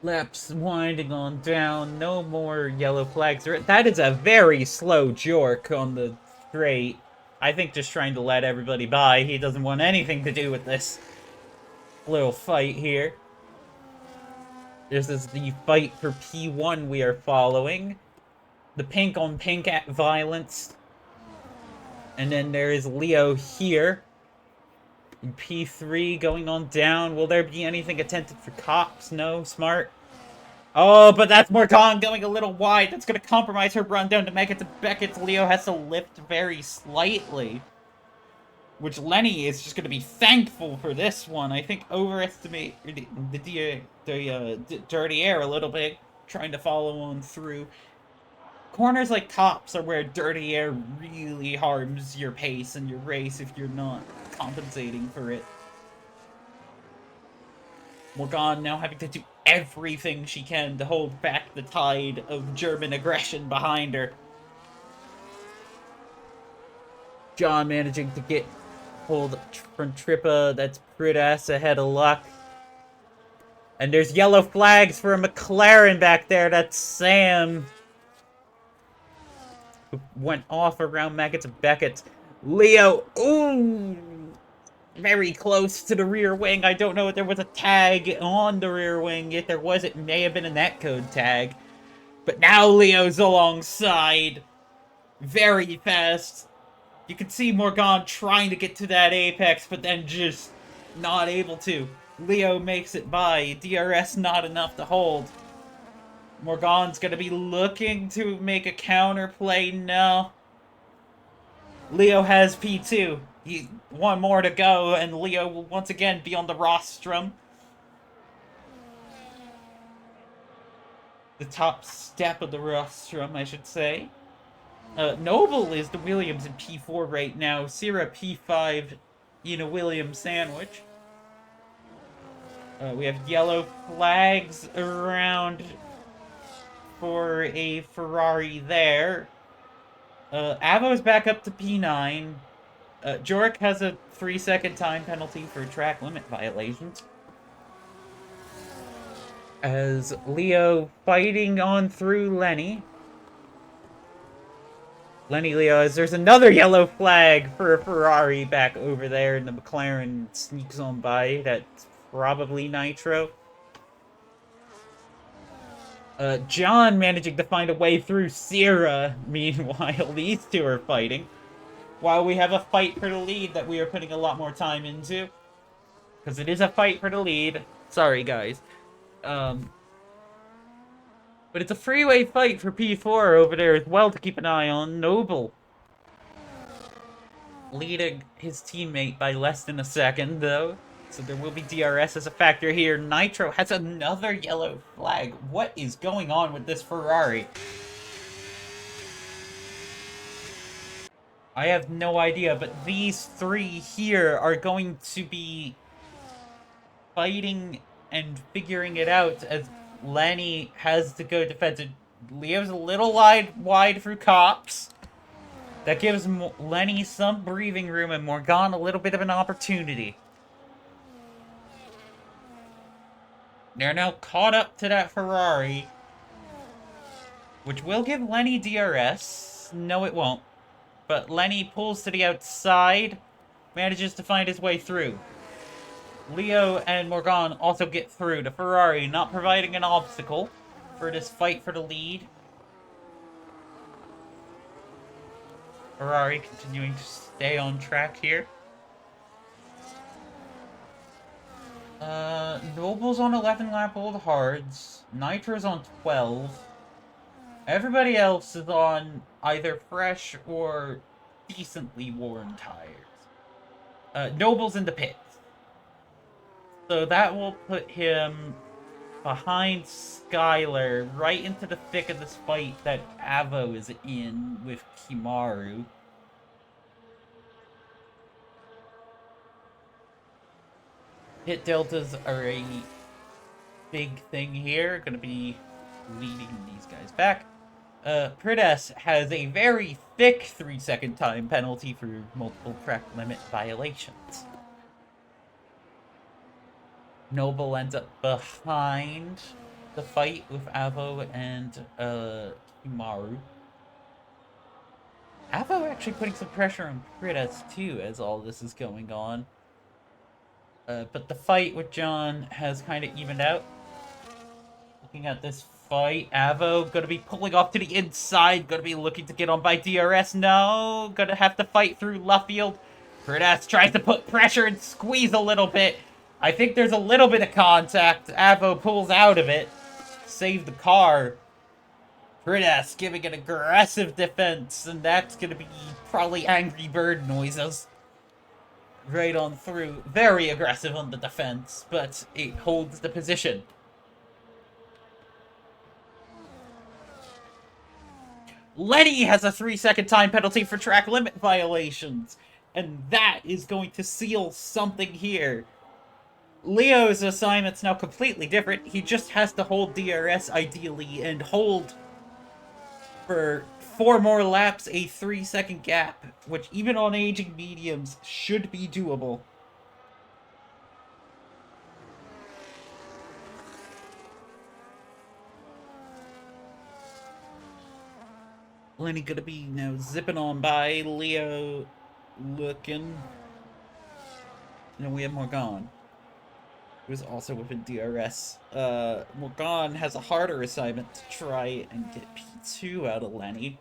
Laps winding on down. No more yellow flags. That is a very slow jork on the straight. I think just trying to let everybody by. He doesn't want anything to do with this little fight here. This is the fight for P1 we are following. The pink on pink violence. And then there is Leo here. In P3 going on down. Will there be anything attempted for cops? No. Smart. Oh, but that's Morgan going a little wide. That's going to compromise her run down to make it to Beckett's. Leo has to lift very slightly. Which Lenny is just going to be thankful for this one. I think overestimate the dirty air a little bit. Trying to follow on through. Corners like tops are where dirty air really harms your pace and your race if you're not compensating for it. Morgan now having to do everything she can to hold back the tide of German aggression behind her. John managing to get pulled from Trippa. That's Pridas ahead of luck. And there's yellow flags for a McLaren back there. That's Sam. Who went off around Maggots and Beckett. Leo. Ooh. Very close to the rear wing. I don't know if there was a tag on the rear wing. If there was, it may have been a netcode tag. But now Leo's alongside. Very fast. You can see Morgan trying to get to that apex, but then just not able to. Leo makes it by. DRS not enough to hold. Morgan's going to be looking to make a counterplay. No. Leo has P2. One more to go, and Leo will once again be on the rostrum. The top step of the rostrum, I should say. Noble is the Williams in P4 right now. Sierra P5 in a Williams sandwich. We have yellow flags around for a Ferrari there. Avo's back up to P9. Jorik has a 3-second time penalty for track limit violations. As Leo fighting on through Lenny. Leo, as there's another yellow flag for a Ferrari back over there, and the McLaren sneaks on by. That's probably Nitro. John managing to find a way through Sierra. Meanwhile, these two are fighting. While we have a fight for the lead that we are putting a lot more time into. Because it is a fight for the lead. Sorry, guys. But it's a freeway fight for P4 over there as well to keep an eye on. Noble leading his teammate by less than a second, though. So there will be DRS as a factor here. Nitro has another yellow flag. What is going on with this Ferrari? I have no idea, but these three here are going to be fighting and figuring it out as Lenny has to go defensive. Leo's a little wide through cops. That gives Lenny some breathing room and Morgan a little bit of an opportunity. They're now caught up to that Ferrari, which will give Lenny DRS. No, it won't. But Lenny pulls to the outside, manages to find his way through. Leo and Morgan also get through. The Ferrari not providing an obstacle for this fight for the lead. Ferrari continuing to stay on track here. Noble's on 11 lap old hards. Nitro's on 12. Everybody else is on either fresh or decently worn tires. Noble's in the pits. So that will put him behind Skylar, right into the thick of this fight that Avo is in with Kimaru. Hit deltas are a big thing here. Going to be leading these guys back. Pridas has a very thick 3-second time penalty for multiple track limit violations. Noble ends up behind. the fight with Avo and Kimaru. Avo actually putting some pressure on Pridas too as all this is going on. But the fight with John has kind of evened out. Looking at this fight, Avo gonna be pulling off to the inside, gonna be looking to get on by DRS. No, gonna have to fight through Luffield. Pridas tries to put pressure and squeeze a little bit. I think there's a little bit of contact. Avo pulls out of it. Save the car. Pridas giving an aggressive defense, and that's gonna be probably Angry Bird noises. Right on through. Very aggressive on the defense, but it holds the position. Lenny has a 3-second time penalty for track limit violations, and that is going to seal something here. Leo's assignment's now completely different. He just has to hold DRS ideally and hold for 4 more laps a 3-second gap, which even on aging mediums should be doable. Lenny gonna be now zipping on by. Leo looking. And we have Morgan, who's also within DRS. Morgan has a harder assignment to try and get P2 out of Lenny.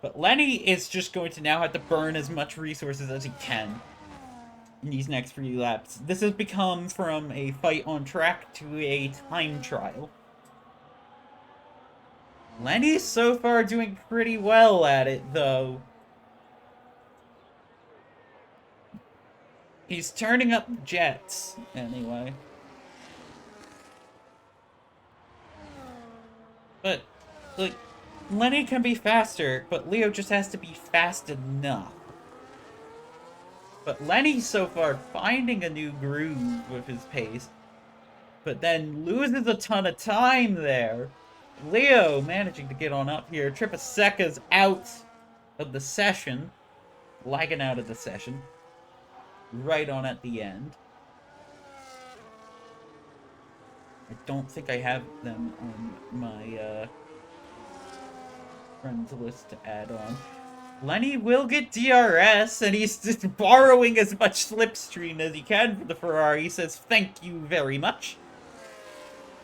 But Lenny is just going to now have to burn as much resources as he can in these next few laps. This has become from a fight on track to a time trial. Lenny's so far doing pretty well at it, though. He's turning up jets, anyway. But, like, Lenny can be faster, but Leo just has to be fast enough. But Lenny's so far finding a new groove with his pace, but then loses a ton of time there. Leo managing to get on up here. Tripaseca's out of the session. Lagging out of the session. Right on at the end. I don't think I have them on my friends list to add on. Lenny will get DRS, and he's just borrowing as much slipstream as he can from the Ferrari. He says, thank you very much.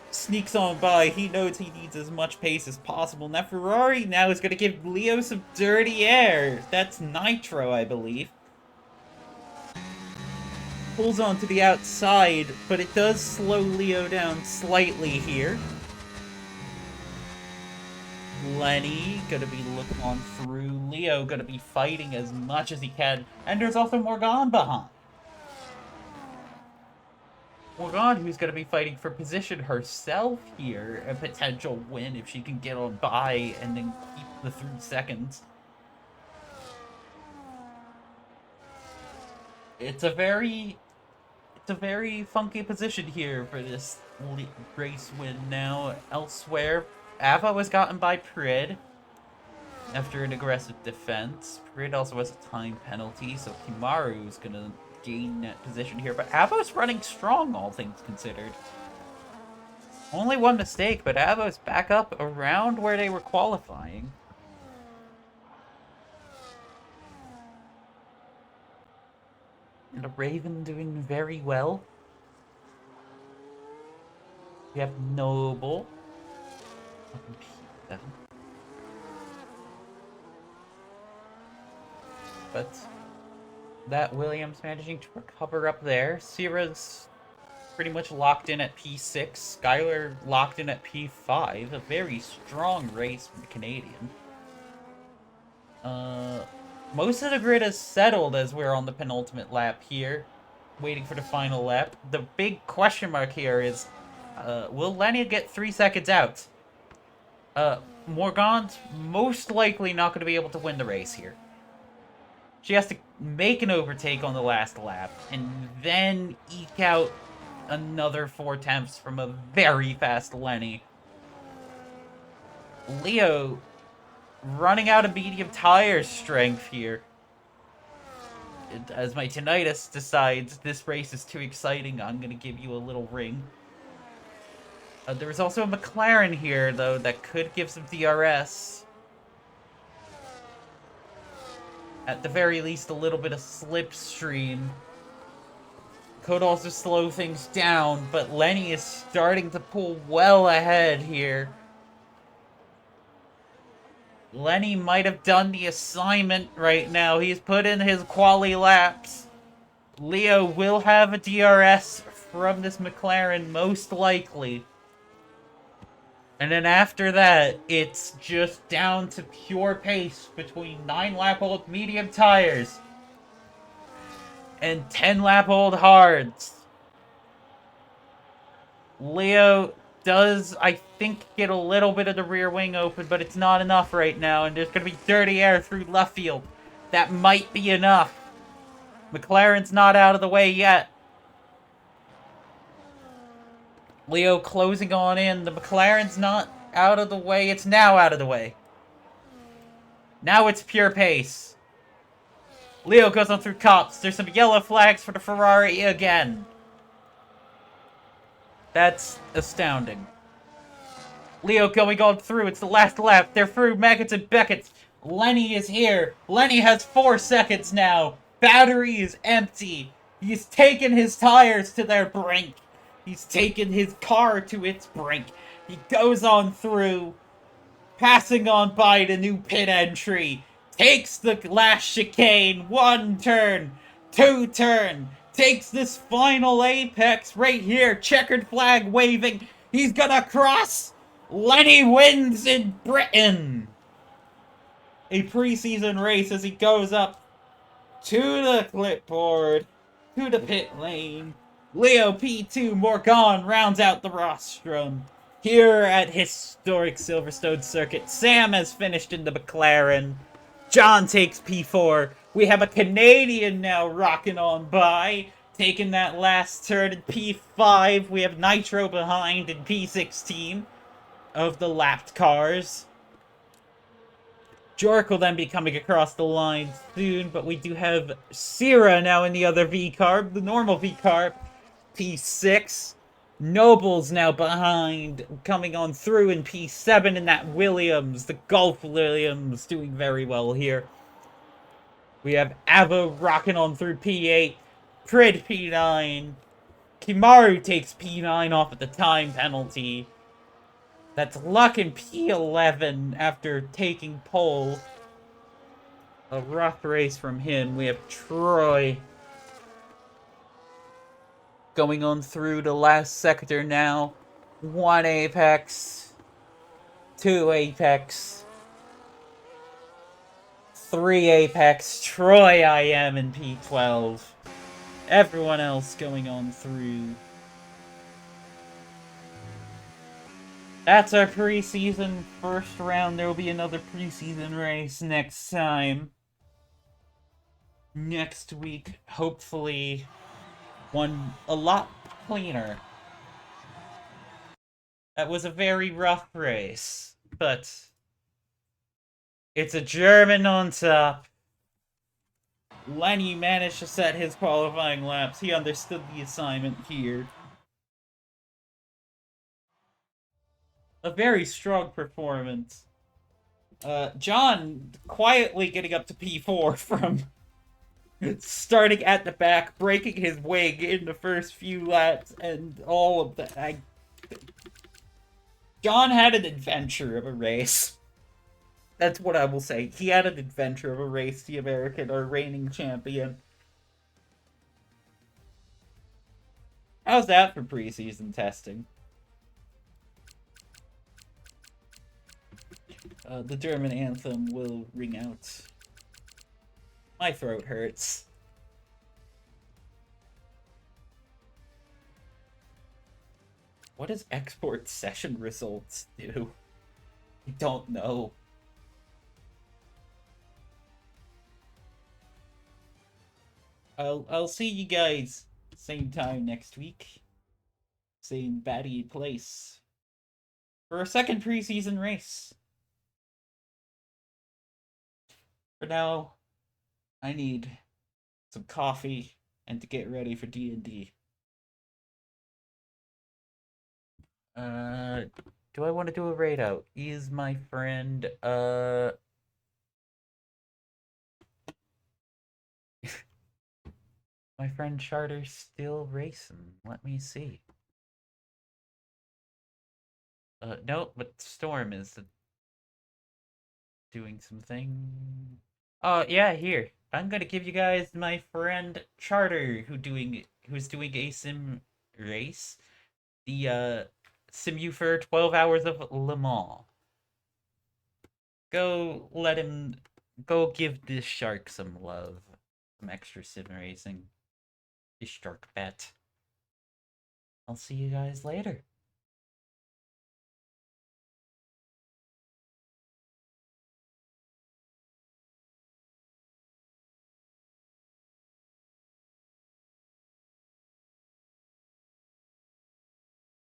Sneaks on by. He knows he needs as much pace as possible. And that Ferrari now is going to give Leo some dirty air. That's Nitro, I believe. Pulls on to the outside, but it does slow Leo down slightly here. Lenny gonna be looking on through. Leo gonna be fighting as much as he can. And there's also Morgan behind. Morgan, who's going to be fighting for position herself here, a potential win if she can get on by and then keep the 3 seconds. It's a very funky position here for this race win now. Elsewhere, Ava was gotten by Prid after an aggressive defense. Prid also has a time penalty, so Kimaru is going to gain that position here, but Avo's running strong, all things considered. Only one mistake, but Avo's back up around where they were qualifying. And the Raven doing very well. We have Noble. But that Williams managing to recover up there. Sierra's pretty much locked in at P6. Skylar locked in at P5. A very strong race from the Canadian. Most of the grid is settled as we're on the penultimate lap here. Waiting for the final lap. The big question mark here is, will Lenny get 3 seconds out? Morgan's most likely not going to be able to win the race here. She has to make an overtake on the last lap, and then eke out another 4 tenths from a very fast Lenny. Leo running out of medium tire strength here. As my tinnitus decides this race is too exciting, I'm going to give you a little ring. There was also a McLaren here, though, that could give some DRS. At the very least, a little bit of slipstream. Could also slow things down, but Lenny is starting to pull well ahead here. Lenny might have done the assignment right now. He's put in his quali laps. Leo will have a DRS from this McLaren, most likely. And then after that, it's just down to pure pace between 9-lap-old medium tires and 10-lap-old hards. Leo does, I think, get a little bit of the rear wing open, but it's not enough right now, and there's going to be dirty air through left field. That might be enough. McLaren's not out of the way yet. Leo closing on in. The McLaren's not out of the way. It's now out of the way. Now it's pure pace. Leo goes on through cops. There's some yellow flags for the Ferrari again. That's astounding. Leo going on through. It's the last lap. They're through Maggots and Beckett's. Lenny is here. Lenny has 4 seconds now. Battery is empty. He's taken his tires to their brink. He's taken his car to its brink. He goes on through, passing on by the new pit entry. Takes the last chicane. 1 turn. 2 turn. Takes this final apex right here. Checkered flag waving. He's gonna cross. Lenny wins in Britain. A preseason race as he goes up to the clipboard, to the pit lane. Leo P2 Morgan rounds out the rostrum. Here at historic Silverstone circuit, Sam has finished in the McLaren. John takes P4. We have a Canadian now rocking on by, taking that last turn in P5. We have Nitro behind in P16 of the lapped cars. Jork will then be coming across the line soon, but we do have Sierra now in the other V-Carb, the normal V-Carb, P6. Noble's now behind, coming on through in P7 in that Williams, the Gulf Williams, doing very well here. We have Ava rocking on through P8, Prid P9, Kimaru takes P9 off at the time penalty. That's Luck in P11 after taking pole. A rough race from him. We have Troy going on through the last sector now. 1 apex. 2 apex. 3 apex. Troy IM in P12. Everyone else going on through. That's our preseason first round. There will be another preseason race next time. Next week, hopefully, one a lot cleaner. That was a very rough race, but it's a German on top. Lenny managed to set his qualifying laps. He understood the assignment here. A very strong performance. John quietly getting up to P4 from starting at the back, breaking his wing in the first few laps, and all of that. John had an adventure of a race. That's what I will say. He had an adventure of a race, the American or reigning champion. How's that for preseason testing? The German anthem will ring out. My throat hurts. What does export session results do? I don't know. I'll see you guys same time next week. Same batty place. For a second preseason race. For now, I need some coffee and to get ready for D&D. Do I want to do a raid out? Is my friend, my friend Charter still racing? Let me see. No, but Storm is doing something. Oh, yeah, here. I'm gonna give you guys my friend Charter, who's doing a sim race. The, Sim for 12 hours of Le Mans. Go let him, go give this shark some love. Some extra sim racing. This shark bet. I'll see you guys later.